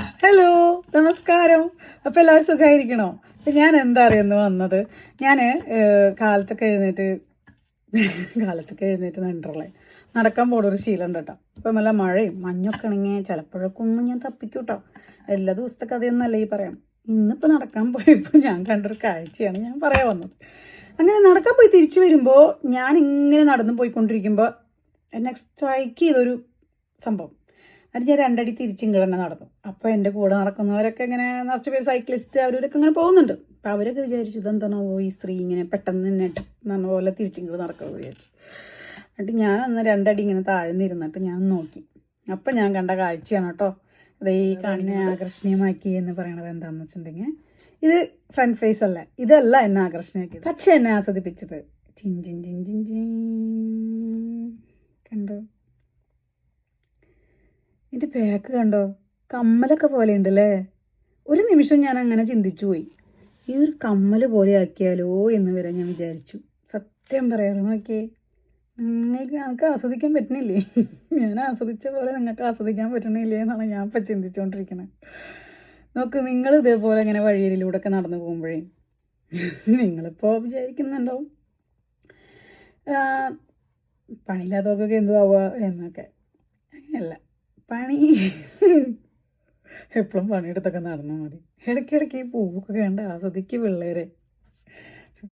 Hello, നമസ്കാരം. അപ്പോൾ എല്ലാവരും സുഖമായിരിക്കണോ? ഞാൻ എന്താ അറിയുന്നു വന്നത്, ഞാൻ കാലത്തൊക്കെ എഴുന്നേറ്റ് നിன்றളേ നടക്കാൻ പോണൊരു ശീലം ഉണ്ട് കേട്ടോ. ഇപ്പം നല്ല മഴയും മഞ്ഞൊക്കെ ആണെങ്കിൽ ചിലപ്പോഴൊക്കെ ഒന്നും ഞാൻ തപ്പിക്കും കേട്ടോ. എല്ലാ ദിവസത്തെ കഥയൊന്നല്ല ഈ പറയാം. ഇന്നിപ്പോൾ നടക്കാൻ പോയപ്പോൾ ഞാൻ കണ്ടൊരു കാഴ്ചയാണ് ഞാൻ പറയാൻ വന്നത്. അങ്ങനെ നടക്കാൻ പോയി തിരിച്ചു വരുമ്പോൾ ഞാൻ ഇങ്ങനെ നടന്നു പോയിക്കൊണ്ടിരിക്കുമ്പോൾ എന്നെ സ്ട്രൈക്ക് ചെയ്തൊരു സംഭവം. അത് ഞാൻ രണ്ടടി തിരിച്ചിങ്ങോട്ട് തന്നെ നടന്നു. അപ്പോൾ എൻ്റെ കൂടെ നടക്കുന്നവരൊക്കെ ഇങ്ങനെ നിറച്ച് പേര് സൈക്ലിസ്റ്റ് അവരൊക്കെ ഇങ്ങനെ പോകുന്നുണ്ട്. അപ്പോൾ അവരൊക്കെ വിചാരിച്ചു ഇതെന്താണോ ഈ സ്ത്രീ ഇങ്ങനെ പെട്ടെന്ന് തന്നെ എന്ന പോലെ തിരിച്ചിങ്ങോട്ട് നടക്കുമെന്ന് വിചാരിച്ചു. എന്നിട്ട് ഞാൻ അന്ന് രണ്ടടി ഇങ്ങനെ താഴ്ന്നിരുന്നിട്ട് ഞാൻ നോക്കി. അപ്പം ഞാൻ കണ്ട കാഴ്ചയാണ് കേട്ടോ. അത് ഈ കണ്ണിനെ ആകർഷണീയമാക്കി എന്ന് പറയണത് എന്താണെന്ന് വെച്ചിട്ടുണ്ടെങ്കിൽ, ഇത് ഫ്രണ്ട് ഫേസ് അല്ല, ഇതല്ല എന്നെ ആകർഷണീയമാക്കിയത്, പക്ഷെ എന്നെ ആസ്വദിപ്പിച്ചത് ചിൻ ചിൻ ചിൻ ചിൻ ചിൻ കണ്ടോ, ഇതിൻ്റെ ബാക്ക് കണ്ടോ, കമ്മലൊക്കെ പോലെ ഉണ്ടല്ലേ. ഒരു നിമിഷം ഞാൻ അങ്ങനെ ചിന്തിച്ചു പോയി, ഈ ഒരു കമ്മൽ പോലെ ആക്കിയാലോ എന്ന് വരെ ഞാൻ വിചാരിച്ചു. സത്യം പറയാറ് നോക്കിയേ, ഞങ്ങൾക്ക് ആസ്വദിക്കാൻ പറ്റണില്ലേ? ഞാൻ ആസ്വദിച്ച പോലെ നിങ്ങൾക്ക് ആസ്വദിക്കാൻ പറ്റണില്ലേ എന്നാണ് ഞാൻ ഇപ്പം ചിന്തിച്ചുകൊണ്ടിരിക്കുന്നത്. നോക്ക്, നിങ്ങൾ ഇതേപോലെ ഇങ്ങനെ വഴിയിലൂടെ ഒക്കെ നടന്നു പോകുമ്പോഴേ നിങ്ങളിപ്പോൾ വിചാരിക്കുന്നുണ്ടാവും പണിയില്ലാത്തവർക്കൊക്കെ എന്തു ആവുക എന്നൊക്കെ. അങ്ങനെയല്ല, പണി എപ്പോഴും പണിയെടുത്തൊക്കെ നടന്നാൽ മതി. ഇടയ്ക്കിടയ്ക്ക് ഈ പൂവൊക്കെ കണ്ട് ആസ്വദിക്കുക പിള്ളേരെ.